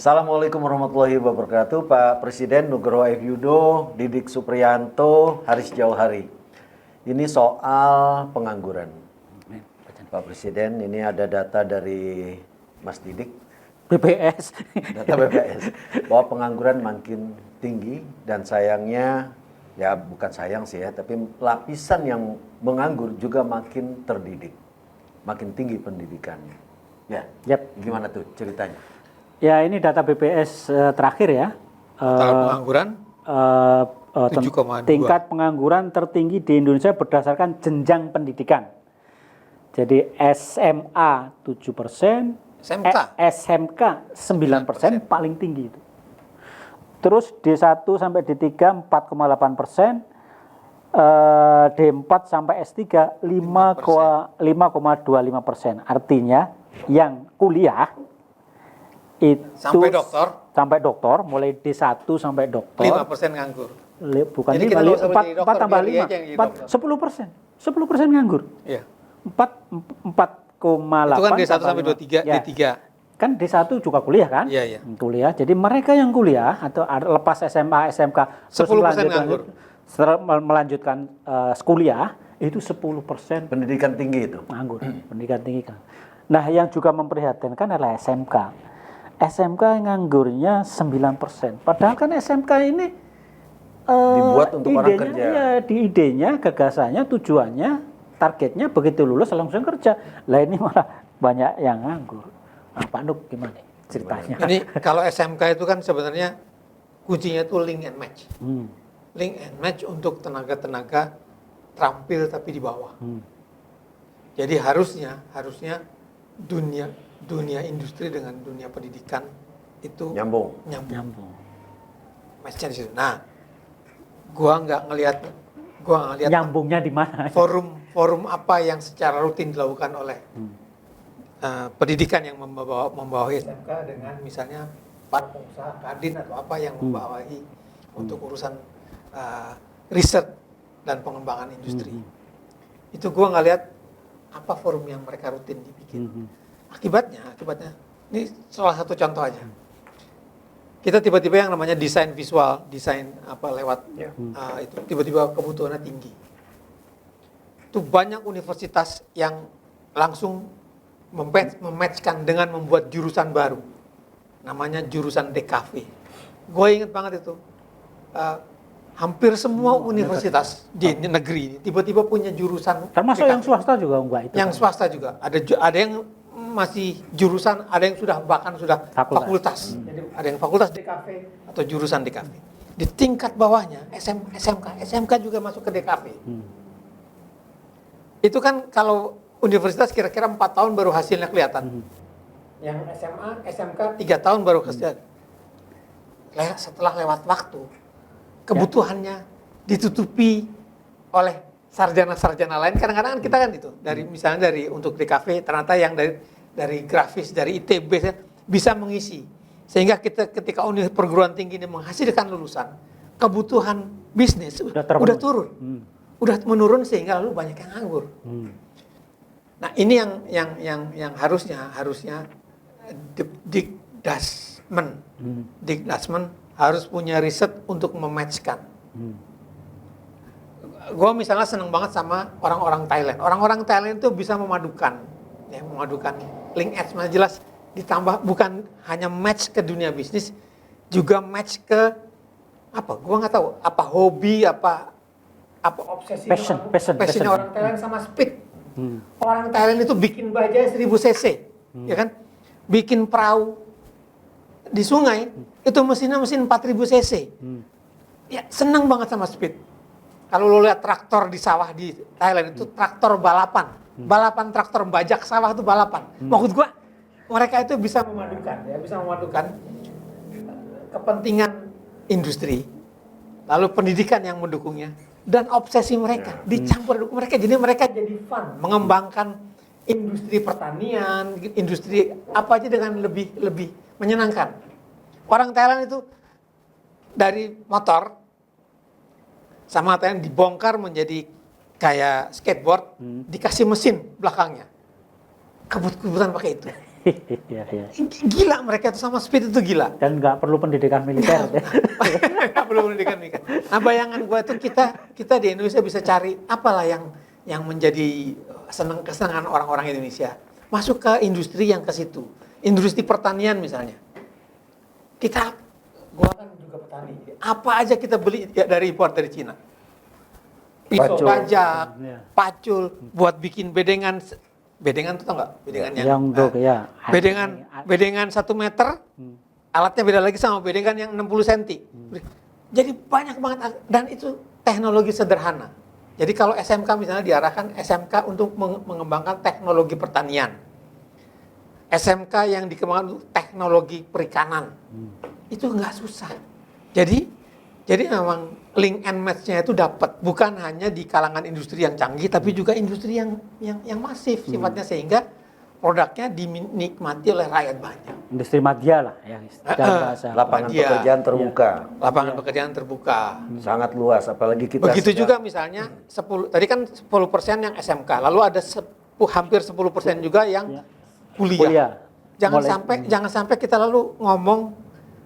Assalamualaikum warahmatullahi wabarakatuh. Pak Presiden Nugroho F. Yudo, Didik Supriyanto, Haris Jauhari. Ini soal pengangguran. Pak Presiden, ini ada data dari Mas Didik, BPS. data BPS, bahwa pengangguran makin tinggi dan sayangnya, ya bukan sayang sih ya, tapi lapisan yang menganggur juga makin terdidik, makin tinggi pendidikannya. Ya, gimana tuh ceritanya? Ya, ini data BPS terakhir ya. Total pengangguran 7,2. Tingkat pengangguran tertinggi di Indonesia berdasarkan jenjang pendidikan. Jadi SMA 7%, SMK 9% paling tinggi itu. Terus D1 sampai D3 4,8%, D4 sampai S3 5,25%. Artinya yang kuliah itu sampai doktor, mulai D1 sampai doktor 5% nganggur. Bukan jadi 4 tambah 5, 10%. 10% nganggur. Iya. 4,8. Itu kan D1 sampai D3, ya. D3. Kan D1 juga kuliah kan? Iya, iya. Kuliah. Jadi mereka yang kuliah atau lepas SMA, SMK 10% nganggur. Melanjutkan kuliah itu 10% Pendidikan tinggi itu. nganggur. Pendidikan tinggi kan. Nah, yang juga memprihatinkan adalah SMK. SMK nganggurnya 9%. Padahal kan SMK ini dibuat untuk orang kerja. Ya, di idenya, gagasannya, tujuannya, targetnya begitu lulus langsung kerja. Lah ini malah banyak yang nganggur. Nah, Pak Nuk gimana ceritanya? Ini kalau SMK itu kan sebenarnya kuncinya itu link and match. Link and match untuk tenaga-tenaga terampil tapi di bawah. Jadi harusnya dunia industri dengan dunia pendidikan itu nyambung. Match-nya di situ. Nah, gua nggak ngelihat nyambungnya di mana? Forum apa yang secara rutin dilakukan oleh pendidikan yang membawahi SMK dengan misalnya para pengusaha Kadin atau apa yang membawahi untuk urusan riset dan pengembangan industri. Itu gua nggak lihat apa forum yang mereka rutin dibikin. Akibatnya ini salah satu contoh aja. Kita tiba-tiba yang namanya desain visual, desain apa lewat itu tiba-tiba kebutuhannya tinggi. Itu banyak universitas yang langsung mematchkan dengan membuat jurusan baru, namanya jurusan DKV. Gue inget banget itu, hampir semua universitas di negeri ini tiba-tiba punya jurusan. Termasuk DKV. yang swasta juga enggak itu? Yang swasta juga ada yang masih jurusan, ada yang bahkan sudah fakultas. Jadi ada yang fakultas DKV atau jurusan DKV. Di tingkat bawahnya SMK juga masuk ke DKV. Itu kan kalau universitas kira-kira 4 tahun baru hasilnya kelihatan. Yang SMA, SMK 3 tahun baru hasilnya. Setelah lewat waktu, kebutuhannya ditutupi oleh sarjana-sarjana lain. Kadang-kadang kita kan itu misalnya untuk DKV ternyata yang dari grafis, dari ITB bisa mengisi. Sehingga ketika perguruan tinggi ini menghasilkan lulusan, kebutuhan bisnis udah turun. Udah menurun sehingga lalu banyak yang nganggur. Nah, ini yang harusnya Dikdasmen harus punya riset untuk mematchkan. Gue misalnya seneng banget sama orang-orang Thailand. Orang-orang Thailand itu bisa memadukan link edge, jelas ditambah bukan hanya match ke dunia bisnis, juga match ke apa? Gue nggak tahu apa hobi apa obsesi passion orang Thailand sama speed. Orang Thailand itu bikin baja 1000 cc, ya kan? Bikin perahu di sungai itu mesin 4000 cc. Ya seneng banget sama speed. Kalau lo lihat traktor di sawah di Thailand itu traktor balapan. Balapan traktor bajak sawah itu balapan. Maksud gua mereka itu bisa memadukan kepentingan industri, lalu pendidikan yang mendukungnya dan obsesi mereka dicampur mereka. Jadi mereka jadi fun mengembangkan industri pertanian, industri apa aja dengan lebih menyenangkan. Orang Thailand itu dari motor sama yang dibongkar menjadi kayak skateboard, dikasih mesin belakangnya. kebut-kebutan pakai itu. Iya, iya. Gila mereka itu sama speed itu gila. Dan nggak perlu pendidikan militer. Nggak perlu pendidikan militer. Nah bayangan gue tuh kita di Indonesia bisa cari apalah yang menjadi kesenangan orang-orang Indonesia. Masuk ke industri yang ke situ. Industri pertanian misalnya. Gua kan juga petani. Apa aja kita beli dari impor dari Cina. Pisau Pacul. pajak, Iya. pacul, buat bikin bedengan. Bedengan tuh tau nggak? Bedengan Yang untuk ya. bedengan 1 meter, alatnya beda lagi sama bedengan yang 60 cm. Jadi banyak banget, dan itu teknologi sederhana. Jadi kalau SMK misalnya diarahkan SMK untuk mengembangkan teknologi pertanian. SMK yang dikembangkan untuk teknologi perikanan. Itu nggak susah. Jadi memang link and match-nya itu dapat, bukan hanya di kalangan industri yang canggih, tapi juga industri yang masif sifatnya, sehingga produknya dinikmati oleh rakyat banyak. Industri madya lah ya. Dalam bahasa. Lapangan Media. pekerjaan terbuka, Lapangan pekerjaan terbuka. sangat luas. Apalagi kita Begitu sedang- juga misalnya 10, tadi kan 10% yang SMK, lalu ada hampir 10% juga yang kuliah. Kuliah. Jangan sampai kita lalu ngomong,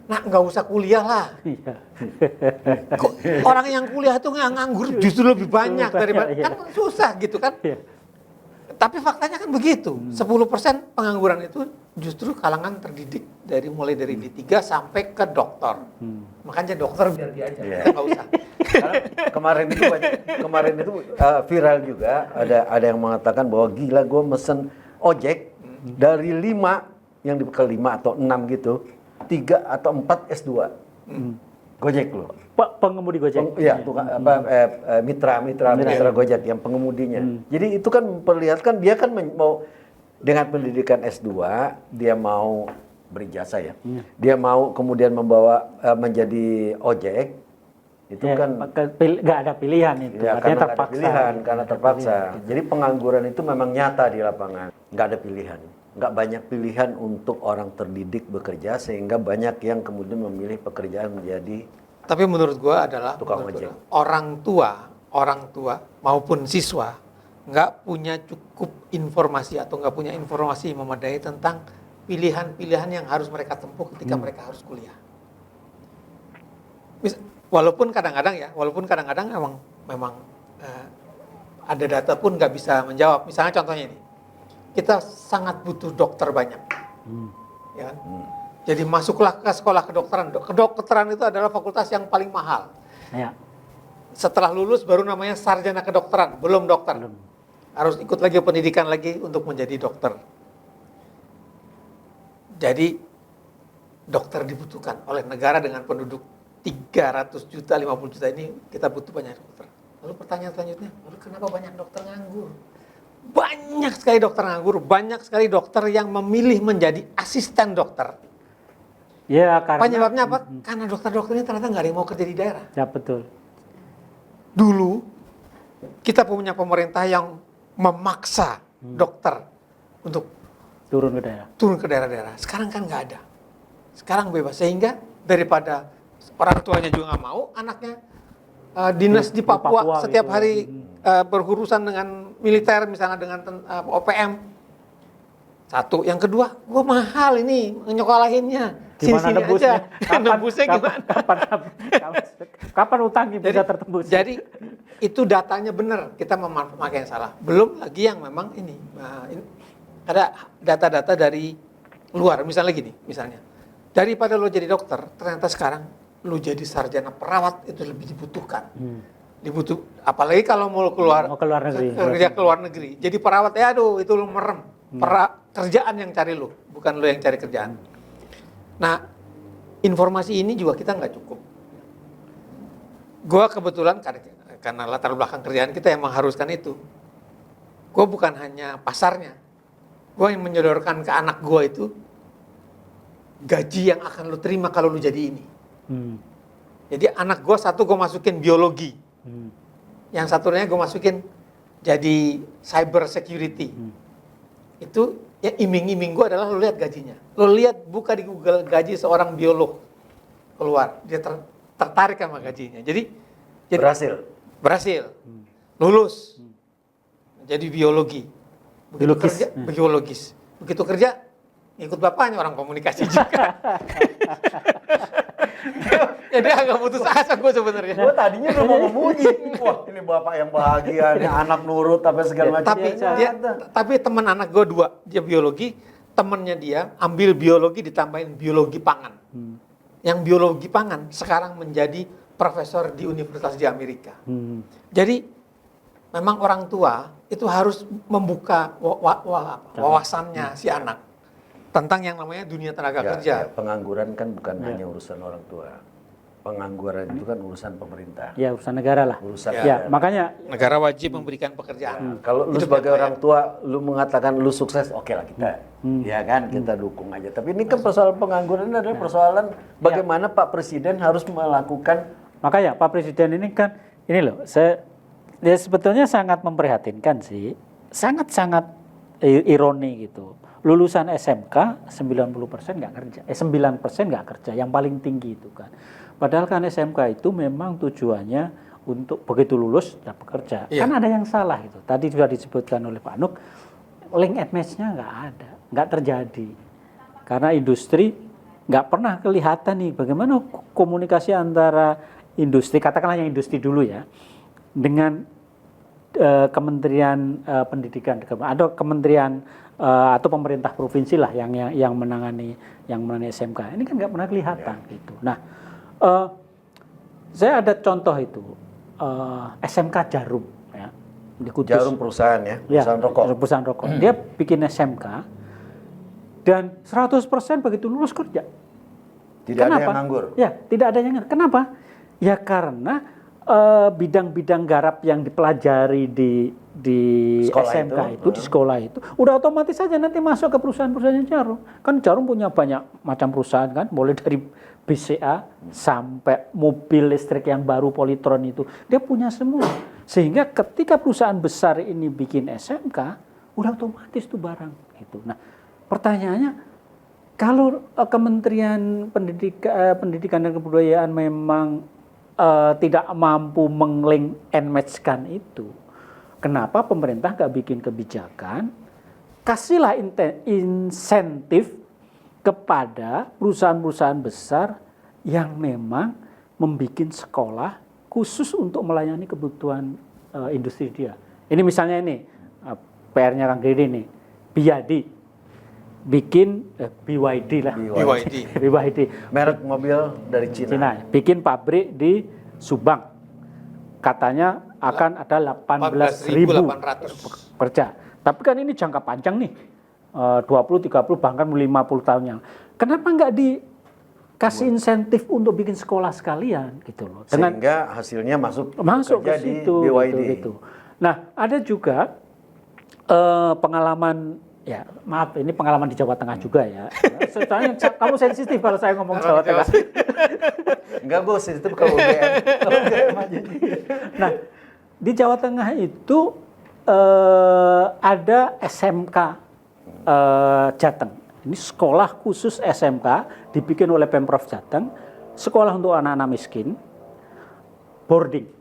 nah nggak usah kuliah lah. Iya. Kok orang yang kuliah itu nganggur justru lebih banyak daripada, Iya. kan susah gitu kan. Iya. Tapi faktanya kan begitu. 10% pengangguran itu justru kalangan terdidik mulai dari D3 sampai ke doktor. Makanya dokter biar dia aja, Iya. kita nggak usah. Karena kemarin itu viral juga, ada yang mengatakan bahwa gila gue mesen ojek dari 5 yang di kelima atau 6 gitu, 3 atau 4 S2. Gojek loh. Pak pengemudi Gojek. Iya, mitra Gojek yang pengemudinya. Jadi itu kan memperlihatkan dia kan mau dengan pendidikan S2, dia mau berijazah ya. Dia mau kemudian membawa menjadi ojek. Itu Ya, kan nggak ada pilihan itu. ya, Artinya karena nggak ada terpaksa. pilihan, karena terpaksa. Jadi pengangguran itu memang nyata di lapangan. Nggak ada pilihan. Nggak banyak pilihan untuk orang terdidik bekerja, sehingga banyak yang kemudian memilih pekerjaan menjadi Tapi menurut gua adalah Tukang menurut ojek. gua, orang tua maupun siswa nggak punya cukup informasi atau nggak punya informasi memadai tentang pilihan-pilihan yang harus mereka tempuh ketika mereka harus kuliah. Walaupun kadang-kadang memang ada data pun nggak bisa menjawab. Misalnya contohnya ini, kita sangat butuh dokter banyak, ya kan? Jadi masuklah ke sekolah kedokteran. Kedokteran itu adalah fakultas yang paling mahal. Ya. Setelah lulus baru namanya sarjana kedokteran, belum dokter. Belum. Harus ikut lagi pendidikan lagi untuk menjadi dokter. Jadi dokter dibutuhkan oleh negara dengan penduduk 300 juta, 50 juta ini, kita butuh banyak dokter. Lalu pertanyaan selanjutnya, lalu kenapa banyak dokter nganggur? Banyak sekali dokter nganggur, banyak sekali dokter yang memilih menjadi asisten dokter. Ya, karena Penyebabnya apa? Karena dokter-dokter ini ternyata nggak ada yang mau kerja di daerah. ya betul. Dulu kita punya pemerintah yang memaksa dokter untuk Turun ke daerah. turun ke daerah-daerah. Sekarang kan nggak ada. Sekarang bebas, sehingga daripada orang tuanya juga nggak mau, anaknya dinas di Papua, Papua setiap gitu. hari berurusan dengan militer, misalnya dengan OPM. Satu, yang kedua, gue mahal ini nyokolahinnya. Gimana Sini-sini nebusnya? aja. Nebusnya gimana? Kapan utangnya bisa tertembus? Jadi itu datanya benar, kita memakai yang salah. Belum lagi yang memang ini ada data-data dari luar, misalnya gini, misalnya daripada lo jadi dokter, ternyata sekarang lo jadi sarjana perawat itu lebih dibutuhkan. Apalagi kalau mau keluar negeri. kerja ke luar negeri. Jadi perawat aduh itu lo merem. Kerjaan yang cari lo, bukan lo yang cari kerjaan. Nah, informasi ini juga kita nggak cukup. Gua kebetulan karena latar belakang kerjaan kita yang mengharuskan itu. Gua bukan hanya pasarnya. Gua yang menyodorkan ke anak gua itu gaji yang akan lo terima kalau lo jadi ini. Jadi anak gua satu gua masukin biologi. Yang satunya gua masukin jadi cyber security. Itu ya iming-iming gue adalah lo lihat gajinya. Lo lihat buka di Google gaji seorang biolog keluar, dia tertarik sama gajinya. Jadi berhasil. lulus, jadi biologi, Biologis. Kerja, biologis. Begitu kerja, ikut bapaknya orang komunikasi juga. Jadi agak putus asa gue sebenarnya. Gue tadinya udah mau memuji. Wah, ini bapak yang bahagia, ini anak nurut, tapi segala macam. Tapi teman anak gue 2, dia biologi, temennya dia ambil biologi ditambahin biologi pangan. Yang biologi pangan sekarang menjadi profesor di universitas di Amerika. Jadi memang orang tua itu harus membuka wawasannya si anak tentang yang namanya dunia tenaga kerja. Pengangguran kan bukan hanya urusan orang tua. Pengangguran itu kan urusan pemerintah. Ya, urusan negara lah. Urusan Ya, makanya negara wajib memberikan pekerjaan. kalau lu sebagai orang tua, lu mengatakan lu sukses, oke lah kita, ya kan, kita dukung aja. Tapi ini kan persoalan pengangguran adalah persoalan bagaimana Pak Presiden harus melakukan. Makanya Pak Presiden ini kan, ini loh, dia sebetulnya sangat memprihatinkan sih, sangat-sangat ironi gitu. Lulusan SMK 90% nggak kerja, 9% nggak kerja, yang paling tinggi itu kan. Padahal kan SMK itu memang tujuannya untuk begitu lulus dapat bekerja. Kan ada yang salah itu. Tadi sudah disebutkan oleh Pak Nuk, link and match-nya nggak ada, nggak terjadi. Karena industri nggak pernah kelihatan nih bagaimana komunikasi antara industri, katakanlah yang industri dulu ya, dengan Kementerian Pendidikan atau Kementerian atau pemerintah provinsi lah yang menangani SMK. Ini kan nggak pernah kelihatan gitu. Nah, saya ada contoh itu SMK Jarum ya, di Kudus. Jarum perusahaan ya, perusahaan rokok. Perusahaan rokok. Dia bikin SMK dan 100% begitu lulus kerja. Tidak Kenapa? ada yang nganggur. Ya, tidak ada yang nganggur. Kenapa? Ya karena bidang-bidang garap yang dipelajari di Sekolah SMK itu di sekolah itu udah otomatis saja nanti masuk ke perusahaan-perusahaan Jarum. Kan Jarum punya banyak macam perusahaan kan, mulai dari BCA sampai mobil listrik yang baru Polytron itu dia punya semua. Sehingga ketika perusahaan besar ini bikin SMK, udah otomatis tuh barang gitu. Nah, pertanyaannya kalau Kementerian Pendidikan dan Kebudayaan memang tidak mampu meng-link and match-kan itu, kenapa pemerintah nggak bikin kebijakan, kasihlah insentif kepada perusahaan-perusahaan besar yang memang membuat sekolah khusus untuk melayani kebutuhan industri dia. Ini misalnya ini PR-nya Kang Dede nih, BYD bikin BYD lah. BYD. Merek mobil dari Cina. Bikin pabrik di Subang. Katanya akan ada 18.000 kerja. Tapi kan ini jangka panjang nih. 20, 30 bahkan 50 tahun yang. Kenapa nggak dikasih insentif untuk bikin sekolah sekalian gitu loh. Sehingga hasilnya masuk ke situ BYD. gitu. Nah, ada juga pengalaman. Ya, maaf, ini pengalaman di Jawa Tengah juga ya. Soalnya kamu sensitif kalau saya ngomong Jawa Tengah. Enggak, gue sensitif kalau UGM aja. Nah, di Jawa Tengah itu ada SMK Jateng. Ini sekolah khusus SMK dibikin oleh Pemprov Jateng. Sekolah untuk anak-anak miskin, boarding.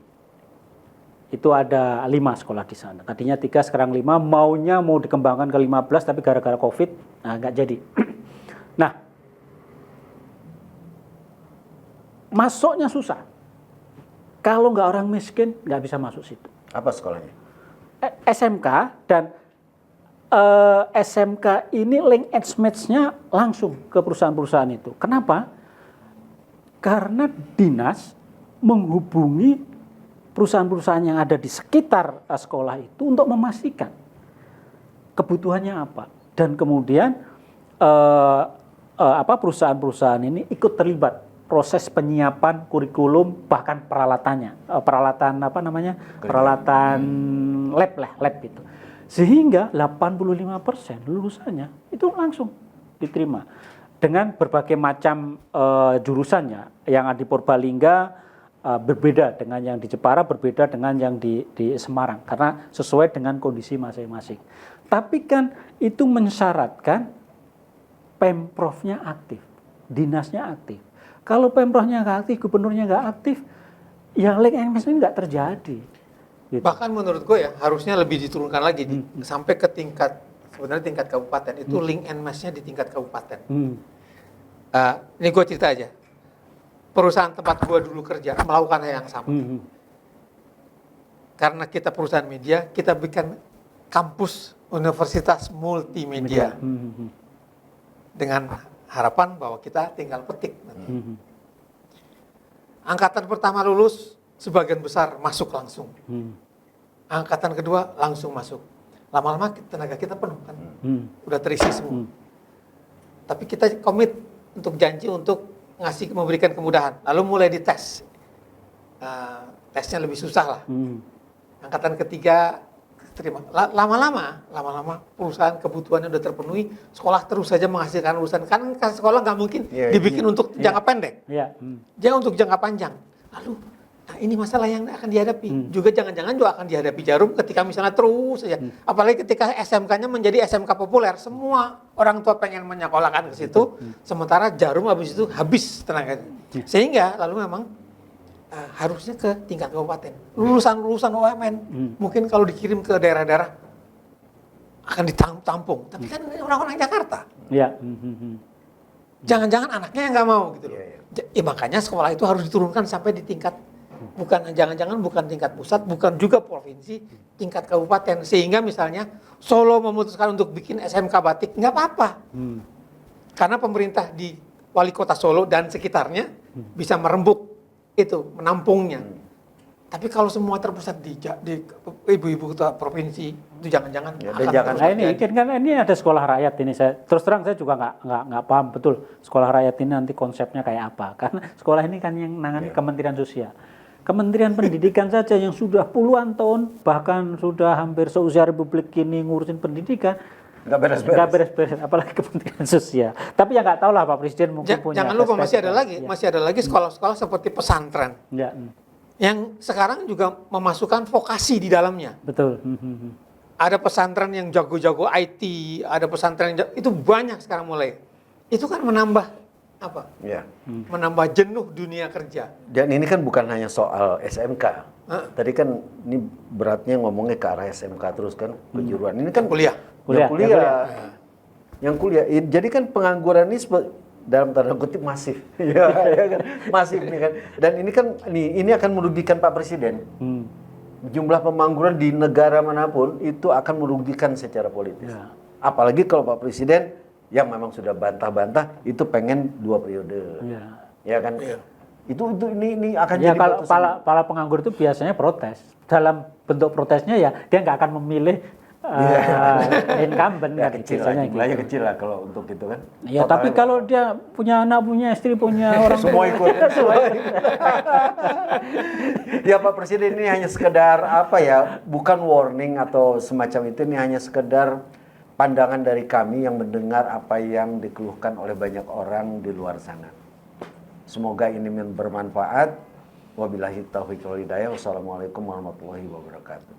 Itu ada 5 sekolah di sana. Tadinya 3, sekarang 5. Mau dikembangkan ke 15, tapi gara-gara COVID, nggak jadi. Nah, masuknya susah. Kalau nggak orang miskin, nggak bisa masuk situ. Apa sekolahnya? SMK dan SMK ini link and match-nya langsung ke perusahaan-perusahaan itu. Kenapa? Karena dinas menghubungi perusahaan-perusahaan yang ada di sekitar sekolah itu untuk memastikan kebutuhannya apa, dan kemudian perusahaan-perusahaan ini ikut terlibat proses penyiapan kurikulum, bahkan peralatannya, peralatan lab gitu, sehingga 85% lulusannya itu langsung diterima dengan berbagai macam jurusannya. Yang di Purbalingga berbeda dengan yang di Jepara, berbeda dengan yang di Semarang, karena sesuai dengan kondisi masing-masing. Tapi kan itu mensyaratkan Pemprovnya aktif, dinasnya aktif. Kalau Pemprovnya nggak aktif, gubernurnya nggak aktif, yang link and match ini nggak terjadi. Gitu. Bahkan menurut gue ya harusnya lebih diturunkan lagi sampai ke tingkat sebenarnya tingkat kabupaten itu link and match-nya di tingkat kabupaten. Ini gue cerita aja. Perusahaan tempat gue dulu kerja melakukan hal yang sama. Karena kita perusahaan media, kita bikin kampus universitas multimedia dengan harapan bahwa kita tinggal petik. Angkatan pertama lulus, sebagian besar masuk langsung. Angkatan kedua langsung masuk. Lama-lama tenaga kita penuh kan, udah terisi semua. Tapi kita komit untuk janji untuk memberikan kemudahan. Lalu mulai dites, tesnya lebih susah lah. Angkatan ketiga terima. Lama-lama perusahaan kebutuhannya udah terpenuhi, sekolah terus saja menghasilkan lulusan. Kan sekolah nggak mungkin dibikin untuk jangka pendek, dia untuk jangka panjang. Lalu, nah ini masalah yang akan dihadapi. Juga jangan-jangan juga akan dihadapi Jarum ketika misalnya terus saja. Apalagi ketika SMK-nya menjadi SMK populer, semua orang tua pengen menyekolahkan ke situ, sementara Jarum habis itu habis tenaganya. Sehingga lalu memang harusnya ke tingkat kabupaten. Lulusan UMN mungkin kalau dikirim ke daerah-daerah akan ditampung. Tapi kan orang-orang Jakarta. Jangan-jangan anaknya yang nggak mau gitu loh. Ya, makanya sekolah itu harus diturunkan sampai di tingkat bukan tingkat pusat, bukan juga provinsi, tingkat kabupaten. Sehingga misalnya Solo memutuskan untuk bikin SMK batik, nggak apa-apa. Karena pemerintah di wali kota Solo dan sekitarnya bisa merembuk itu, menampungnya. Tapi kalau semua terpusat di ibu-ibu ketua provinsi, itu jangan-jangan Nah ini ada sekolah rakyat ini. Terus terang saya juga nggak paham betul sekolah rakyat ini nanti konsepnya kayak apa. Karena sekolah ini kan yang nangani Kementerian Sosial. Kementerian Pendidikan saja yang sudah puluhan tahun, bahkan sudah hampir seusia Republik ini ngurusin pendidikan, nggak beres-beres, apalagi Kementerian Sosial. Tapi ya nggak tahu lah Pak Presiden mungkin punya. Jangan lupa masih ada lagi sekolah-sekolah seperti pesantren. Yang sekarang juga memasukkan vokasi di dalamnya. Betul. Ada pesantren yang jago-jago IT, ada pesantren yang itu banyak sekarang mulai. Itu kan menambah apa? Menambah jenuh dunia kerja. Dan ini kan bukan hanya soal SMK. Tadi kan ini beratnya ngomongnya ke arah SMK terus kan, kejuruan. Ini kan kuliah. Yang kuliah. Jadi kan pengangguran ini dalam tanda kutip masif. Ya kan? Masif nih kan. Dan ini akan merugikan Pak Presiden. Jumlah pengangguran di negara manapun itu akan merugikan secara politis. Apalagi kalau Pak Presiden yang memang sudah bantah-bantah itu pengen 2 periode. Ya kan? Itu ini akan jadi kalau para penganggur itu biasanya protes. Dalam bentuk protesnya ya dia nggak akan memilih incumbent ya, kan, kecil lah kalau untuk itu kan. Ya tapi kalau dia punya anak, punya istri, punya orang semua ikut. Ya Pak Presiden ini hanya sekedar bukan warning atau semacam itu, ini hanya sekedar pandangan dari kami yang mendengar apa yang dikeluhkan oleh banyak orang di luar sana. Semoga ini bermanfaat. Wabillahi taufiq wal hidayah. Wassalamualaikum warahmatullahi wabarakatuh.